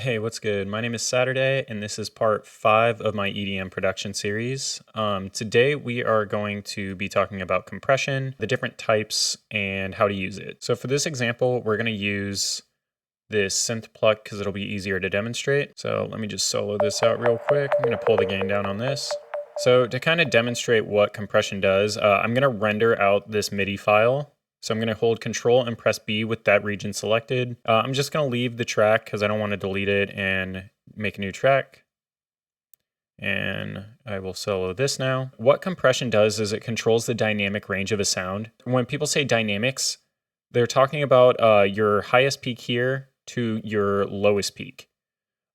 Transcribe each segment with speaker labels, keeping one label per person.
Speaker 1: Hey, what's good? My name is SATURDAE, and this is part 5 of my EDM production series. Today, we are going to be talking about compression, the different types, and how to use it. So for this example, we're going to use this synth pluck because it'll be easier to demonstrate. So let me just solo this out real quick. I'm going to pull the gain down on this. So to kind of demonstrate what compression does, I'm going to render out this MIDI file. So I'm going to hold Control and press B with that region selected. I'm just going to leave the track because I don't want to delete it and make a new track. And I will solo this now. What compression does is it controls the dynamic range of a sound. When people say dynamics, they're talking about your highest peak here to your lowest peak.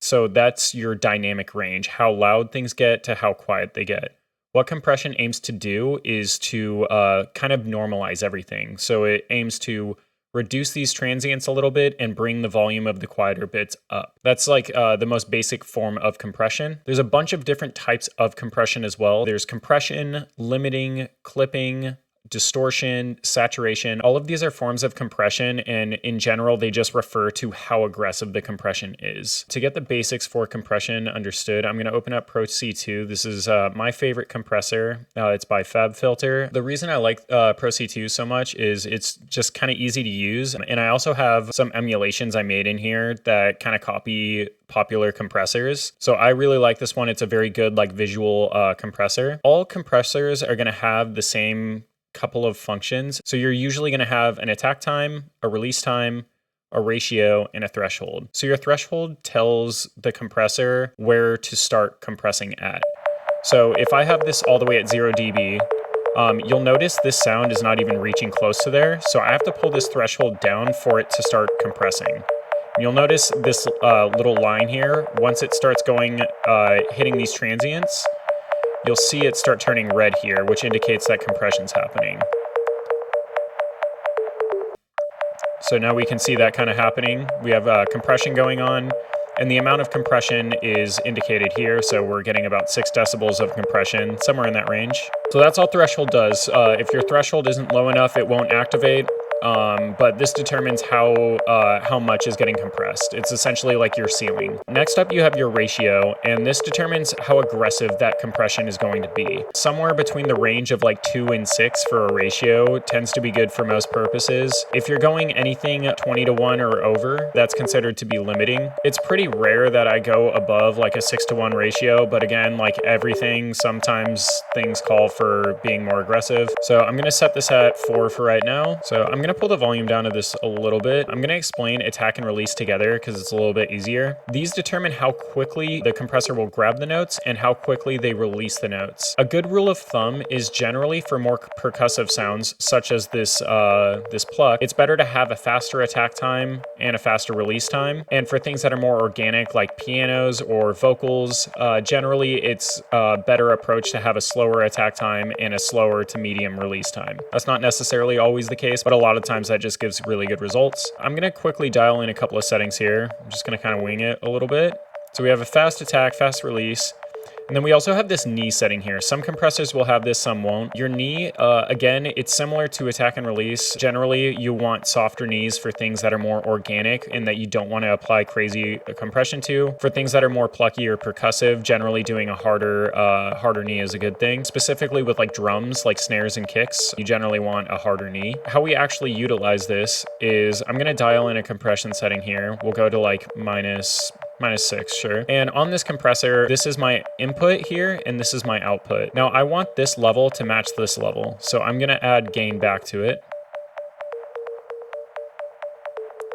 Speaker 1: So that's your dynamic range, how loud things get to how quiet they get. What compression aims to do is to kind of normalize everything. So it aims to reduce these transients a little bit and bring the volume of the quieter bits up. That's like the most basic form of compression. There's a bunch of different types of compression as well. There's compression, limiting, clipping, distortion, saturation. All of these are forms of compression, and in general, they just refer to how aggressive the compression is. To get the basics for compression understood, I'm going to open up Pro C2. This is my favorite compressor. It's by FabFilter. The reason I like Pro C2 so much is it's just kind of easy to use, and I also have some emulations I made in here that kind of copy popular compressors. So I really like this one. It's a very good visual compressor. All compressors are going to have the same couple of functions. So you're usually going to have an attack time, a release time, a ratio, and a threshold. So your threshold tells the compressor where to start compressing at. So if I have this all the way at 0 dB, you'll notice this sound is not even reaching close to there. So I have to pull this threshold down for it to start compressing. And you'll notice this little line here. Once it starts going, hitting these transients, you'll see it start turning red here, which indicates that compression's happening. So now we can see that kind of happening. We have compression going on, and the amount of compression is indicated here. So we're getting about 6 decibels of compression, somewhere in that range. So that's all threshold does. If your threshold isn't low enough, it won't activate. But this determines how much is getting compressed. It's essentially like your ceiling. Next up, you have your ratio, and this determines how aggressive that compression is going to be. Somewhere between the range of 2 and 6 for a ratio tends to be good for most purposes. If you're going anything 20 to 1 or over, that's considered to be limiting. It's pretty rare that I go above a 6 to 1 ratio, but again, like everything, sometimes things call for being more aggressive. So I'm gonna set this at 4 for right now. So I'm gonna pull the volume down to this a little bit. I'm gonna explain attack and release together because it's a little bit easier. These determine how quickly the compressor will grab the notes and how quickly they release the notes. A good rule of thumb is generally for more percussive sounds, such as this pluck, it's better to have a faster attack time and a faster release time. And for things that are more organic, like pianos or vocals, generally it's a better approach to have a slower attack time and a slower to medium release time. That's not necessarily always the case, but a lot of times that just gives really good results. I'm going to quickly dial in a couple of settings here. I'm just going to kind of wing it a little bit. So we have a fast attack, fast release. And then we also have this knee setting here. Some compressors will have this, some won't. Your knee, again, it's similar to attack and release. Generally, you want softer knees for things that are more organic and that you don't want to apply crazy compression to. For things that are more plucky or percussive, generally doing a harder knee is a good thing. Specifically with drums, like snares and kicks, you generally want a harder knee. How we actually utilize this is I'm going to dial in a compression setting here. We'll go to minus 6, sure. And on this compressor, this is my input here, and this is my output. Now I want this level to match this level. So I'm gonna add gain back to it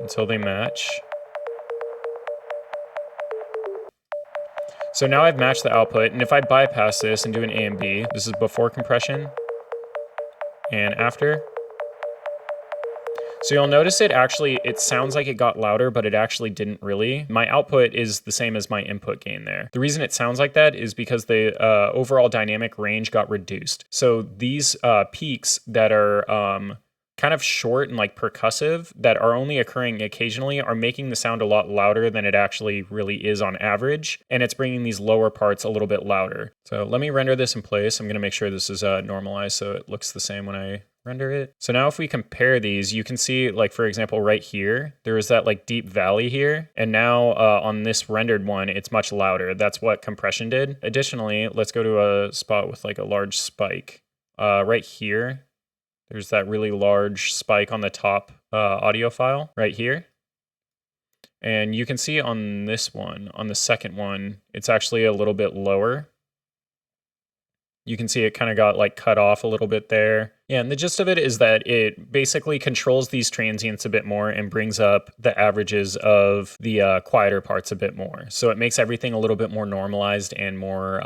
Speaker 1: until they match. So now I've matched the output, and if I bypass this and do an A and B, this is before compression and after. So you'll notice it sounds like it got louder, but it actually didn't really. My output is the same as my input gain there. The reason it sounds like that is because the overall dynamic range got reduced. So these peaks that are kind of short and percussive that are only occurring occasionally are making the sound a lot louder than it actually really is on average. And it's bringing these lower parts a little bit louder. So let me render this in place. I'm gonna make sure this is normalized so it looks the same when I render it. So now if we compare these, you can see like, for example, right here, there is that like deep valley here. And now on this rendered one, it's much louder. That's what compression did. Additionally, let's go to a spot with like a large spike. Right here, there's that really large spike on the top audio file right here. And you can see on this one, on the second one, it's actually a little bit lower. You can see it kind of got like cut off a little bit there. Yeah, and the gist of it is that it basically controls these transients a bit more and brings up the averages of the quieter parts a bit more. So it makes everything a little bit more normalized and more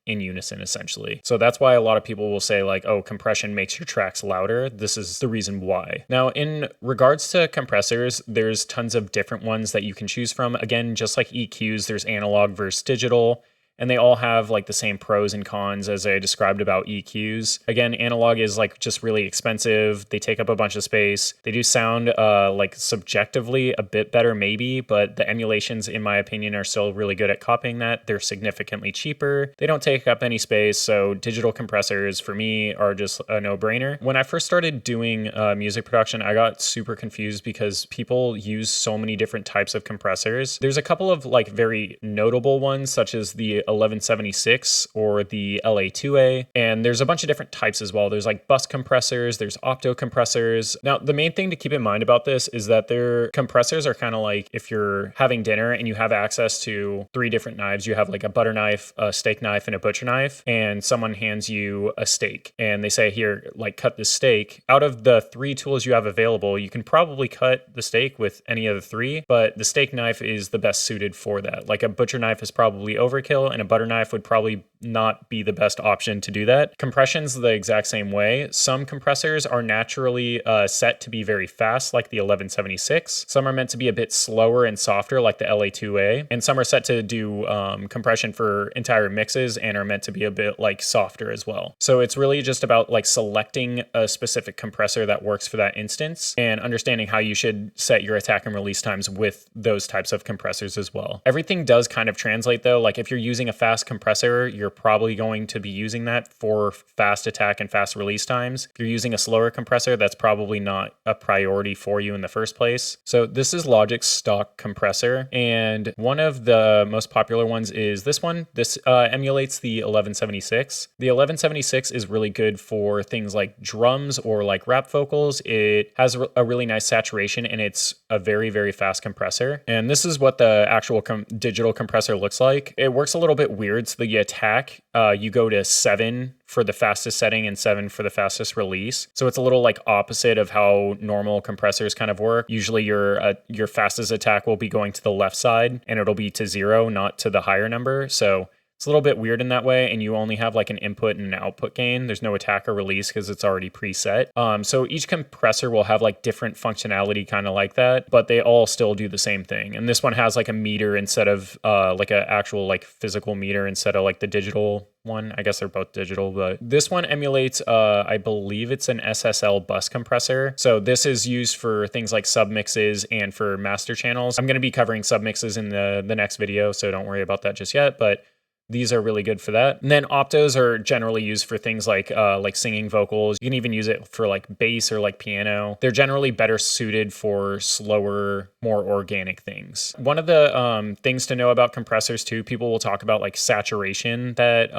Speaker 1: in unison, essentially. So that's why a lot of people will say like, oh, compression makes your tracks louder. This is the reason why. Now, in regards to compressors, there's tons of different ones that you can choose from. Again, just like EQs, there's analog versus digital. And they all have like the same pros and cons as I described about EQs. Again, analog is like just really expensive. They take up a bunch of space. They do sound like subjectively a bit better maybe, but the emulations in my opinion are still really good at copying that. They're significantly cheaper. They don't take up any space. So digital compressors for me are just a no-brainer. When I first started doing music production, I got super confused because people use so many different types of compressors. There's a couple of like very notable ones such as the 1176 or the LA2A, and there's a bunch of different types as well. There's like bus compressors, there's opto compressors. Now, the main thing to keep in mind about this is that their compressors are kind of like if you're having dinner and you have access to 3 different knives. You have like a butter knife, a steak knife, and a butcher knife, and someone hands you a steak and they say, here, like cut this steak. Out of the 3 tools you have available, you can probably cut the steak with any of the 3, but the steak knife is the best suited for that. Like a butcher knife is probably overkill, and a butter knife would probably not be the best option to do that. Compression's the exact same way. Some compressors are naturally set to be very fast, like the 1176. Some are meant to be a bit slower and softer, like the LA2A. And some are set to do compression for entire mixes and are meant to be a bit like softer as well. So it's really just about like selecting a specific compressor that works for that instance and understanding how you should set your attack and release times with those types of compressors as well. Everything does kind of translate though. Like if you're using a fast compressor, you're probably going to be using that for fast attack and fast release times. If you're using a slower compressor, that's probably not a priority for you in the first place. So this is Logic's stock compressor, and one of the most popular ones is this one. This emulates the 1176. The 1176 is really good for things like drums or like rap vocals. It has a really nice saturation and it's a very, very fast compressor. And this is what the actual digital compressor looks like. It works a little bit weird. So the attack, you go to 7 for the fastest setting and 7 for the fastest release. So it's a little like opposite of how normal compressors kind of work. Usually your fastest attack will be going to the left side and it'll be to 0, not to the higher number. So it's a little bit weird in that way, and you only have like an input and an output gain. There's no attack or release because it's already preset. So each compressor will have like different functionality kind of like that, but they all still do the same thing. And this one has like a meter instead of like an actual like physical meter instead of like the digital one. I guess they're both digital, but this one emulates, I believe it's an SSL bus compressor. So this is used for things like submixes and for master channels. I'm going to be covering submixes in the next video, so don't worry about that just yet, but these are really good for that. And then optos are generally used for things like singing vocals. You can even use it for like bass or like piano. They're generally better suited for slower, more organic things. One of the things to know about compressors too, people will talk about like saturation that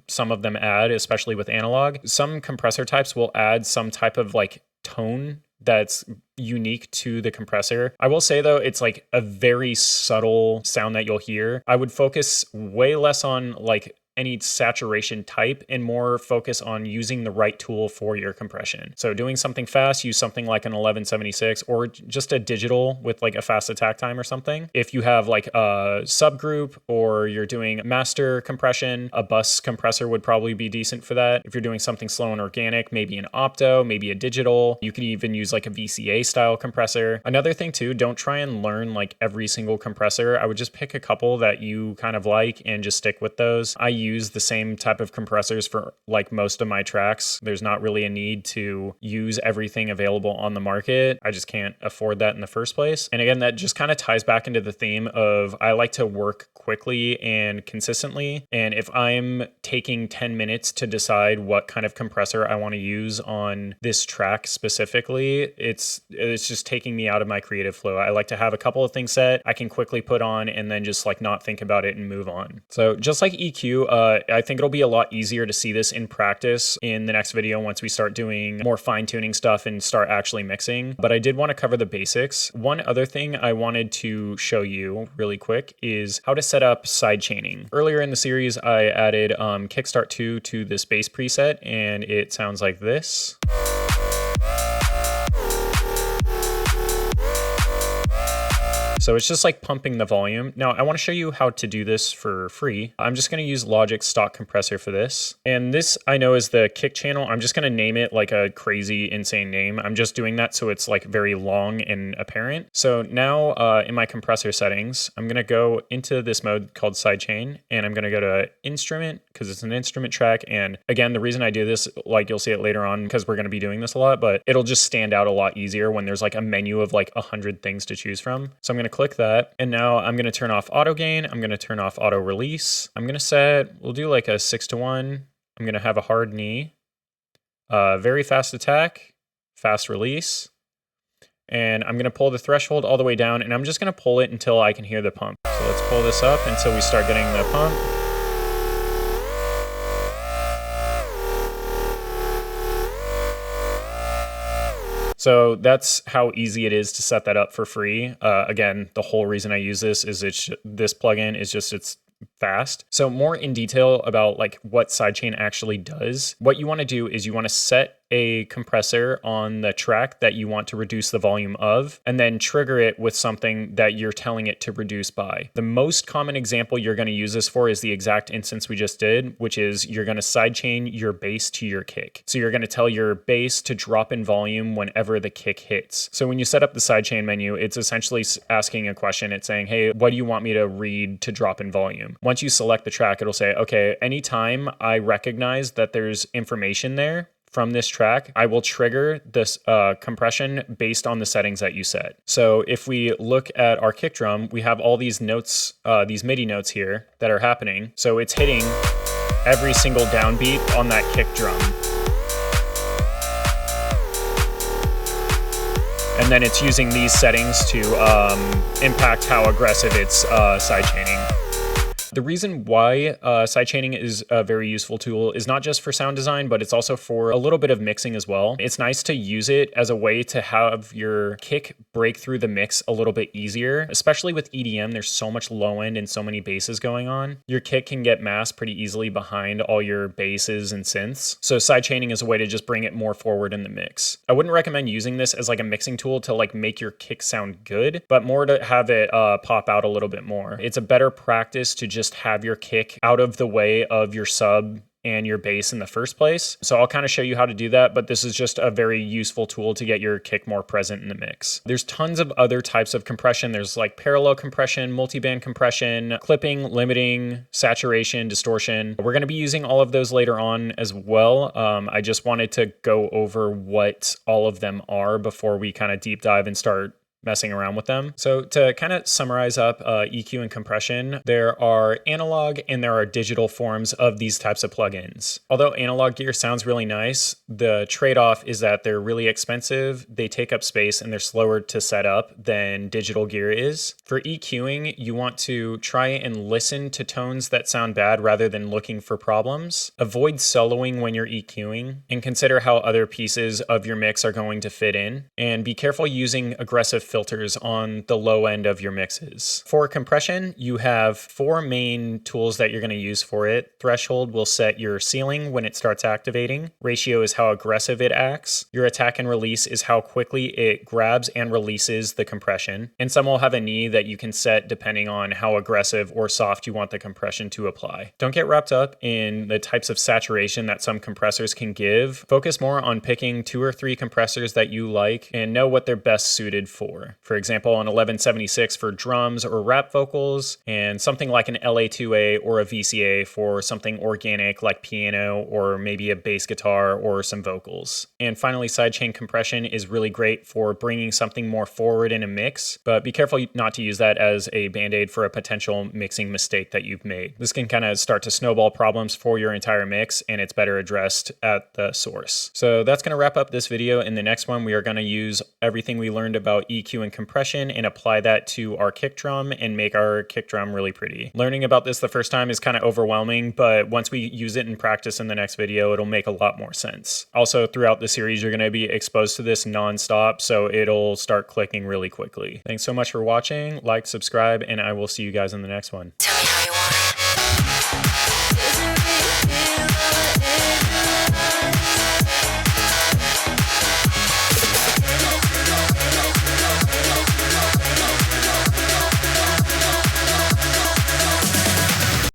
Speaker 1: some of them add, especially with analog. Some compressor types will add some type of like tone that's unique to the compressor. I will say though, it's like a very subtle sound that you'll hear. I would focus way less on like any saturation type and more focus on using the right tool for your compression. So doing something fast, use something like an 1176 or just a digital with like a fast attack time or something. If you have like a subgroup or you're doing master compression, a bus compressor would probably be decent for that. If you're doing something slow and organic, maybe an opto, maybe a digital. You could even use like a VCA style compressor. Another thing too, don't try and learn like every single compressor. I would just pick a couple that you kind of like and just stick with those. I use the same type of compressors for like most of my tracks. There's not really a need to use everything available on the market. I just can't afford that in the first place. And again, that just kind of ties back into the theme of I like to work quickly and consistently. And if I'm taking 10 minutes to decide what kind of compressor I want to use on this track specifically, it's just taking me out of my creative flow. I like to have a couple of things set I can quickly put on and then just like not think about it and move on. So just like EQ, I think it'll be a lot easier to see this in practice in the next video once we start doing more fine-tuning stuff and start actually mixing. But I did want to cover the basics. One other thing I wanted to show you really quick is how to set up sidechaining. Earlier in the series, I added Kickstart 2 to this bass preset, and it sounds like this. So it's just like pumping the volume. Now I want to show you how to do this for free. I'm just going to use Logic's stock compressor for this. And this I know is the kick channel. I'm just going to name it like a crazy, insane name. I'm just doing that so it's like very long and apparent. So now in my compressor settings, I'm going to go into this mode called Sidechain, and I'm going to go to instrument because it's an instrument track. And again, the reason I do this, like you'll see it later on because we're going to be doing this a lot, but it'll just stand out a lot easier when there's like a menu of like 100 things to choose from. So I'm going to click that, and now I'm going to turn off auto gain. I'm going to turn off auto release. I'm going to set, we'll do like a 6-to-1. I'm going to have a hard knee, very fast attack, fast release, and I'm going to pull the threshold all the way down, and I'm just going to pull it until I can hear the pump. So let's pull this up until we start getting the pump. So that's how easy it is to set that up for free. Again, the whole reason I use this is this plugin is just it's fast. So more in detail about like what Sidechain actually does. What you want to do is you want to set a compressor on the track that you want to reduce the volume of, and then trigger it with something that you're telling it to reduce by. The most common example you're going to use this for is the exact instance we just did, which is you're going to sidechain your bass to your kick. So you're going to tell your bass to drop in volume whenever the kick hits. So when you set up the sidechain menu, it's essentially asking a question. It's saying, hey, what do you want me to read to drop in volume? Once you select the track, it'll say, okay, anytime I recognize that there's information there from this track, I will trigger this compression based on the settings that you set. So if we look at our kick drum, we have all these notes, these MIDI notes here that are happening. So it's hitting every single downbeat on that kick drum. And then it's using these settings to impact how aggressive it's sidechaining. The reason why sidechaining is a very useful tool is not just for sound design, but it's also for a little bit of mixing as well. It's nice to use it as a way to have your kick break through the mix a little bit easier, especially with EDM. There's so much low end and so many basses going on. Your kick can get masked pretty easily behind all your basses and synths. So sidechaining is a way to just bring it more forward in the mix. I wouldn't recommend using this as like a mixing tool to like make your kick sound good, but more to have it pop out a little bit more. It's a better practice to just have your kick out of the way of your sub and your bass in the first place. So I'll kind of show you how to do that, but this is just a very useful tool to get your kick more present in the mix. There's tons of other types of compression. There's like parallel compression, multiband compression, clipping, limiting, saturation, distortion. We're going to be using all of those later on as well. I just wanted to go over what all of them are before we kind of deep dive and start messing around with them. So to kind of summarize up EQ and compression, there are analog and there are digital forms of these types of plugins. Although analog gear sounds really nice, the trade-off is that they're really expensive, they take up space, and they're slower to set up than digital gear is. For EQing, you want to try and listen to tones that sound bad rather than looking for problems. Avoid soloing when you're EQing, and consider how other pieces of your mix are going to fit in. And be careful using aggressive filters on the low end of your mixes. For compression, you have 4 main tools that you're going to use for it. Threshold will set your ceiling when it starts activating. Ratio is how aggressive it acts. Your attack and release is how quickly it grabs and releases the compression. And some will have a knee that you can set depending on how aggressive or soft you want the compression to apply. Don't get wrapped up in the types of saturation that some compressors can give. Focus more on picking 2 or 3 compressors that you like and know what they're best suited for. for. For example, an 1176 for drums or rap vocals, and something like an LA2A or a VCA for something organic like piano or maybe a bass guitar or some vocals. And finally, sidechain compression is really great for bringing something more forward in a mix, but be careful not to use that as a band-aid for a potential mixing mistake that you've made. This can kind of start to snowball problems for your entire mix, and it's better addressed at the source. So that's going to wrap up this video. In the next one, we are going to use everything we learned about EQ and compression and apply that to our kick drum and make our kick drum really pretty. Learning about this the first time is kind of overwhelming, but once we use it in practice in the next video, it'll make a lot more sense. Also, throughout the series, you're going to be exposed to this nonstop, so it'll start clicking really quickly. Thanks so much for watching. Like, subscribe, and I will see you guys in the next one.
Speaker 2: Tell me how you want it.